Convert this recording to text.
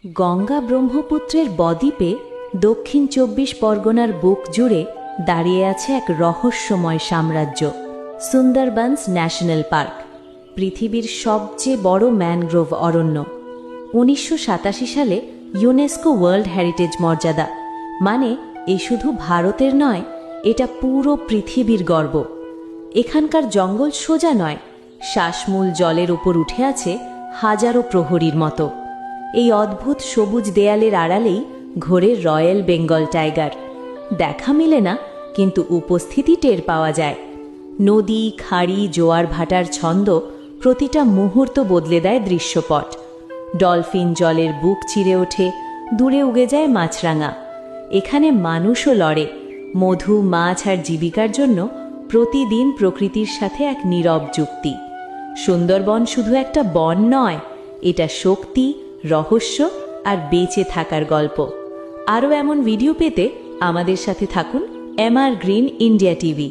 গঙ্গা ব্রহ্মপুত্রের বদ্বীপে দক্ষিণ ২৪ পরগনার বুক জুড়ে দাঁড়িয়ে আছে এক রহস্যময় সাম্রাজ্য, সুন্দরবনস ন্যাশনাল পার্ক, পৃথিবীর সবচেয়ে বড় ম্যানগ্রোভ অরণ্য। ১৯৮৭ সালে ইউনেস্কো ওয়ার্ল্ড হেরিটেজ মর্যাদা, মানে এ শুধু ভারতের নয়, এটা পুরো পৃথিবীর গর্ব। এখানকার জঙ্গল সোজা নয়, শ্বাসমূল জলের উপর উঠে আছে হাজারো প্রহরীর মতো। এই অদ্ভুত সবুজ দেয়ালের আড়ালেই ঘোরে রয়্যাল বেঙ্গল টাইগার। দেখা মিলে না, কিন্তু উপস্থিতি টের পাওয়া যায়। নদী, খাড়ি, জোয়ার ভাটার ছন্দ প্রতিটা মুহূর্ত বদলে দেয় দৃশ্যপট। ডলফিন জলের বুক চিরে ওঠে, দূরে উগে যায় মাছরাঙা। এখানে মানুষও লড়ে, মধু, মাছ আর জীবিকার জন্য প্রতিদিন প্রকৃতির সাথে এক নীরব যুক্তি। সুন্দরবন শুধু একটা বন নয়, এটা শক্তি, রহস্য আর বেঁচে থাকার গল্প। আরও এমন ভিডিও পেতে আমাদের সাথে থাকুন MR গ্রিন ইন্ডিয়া টিভি।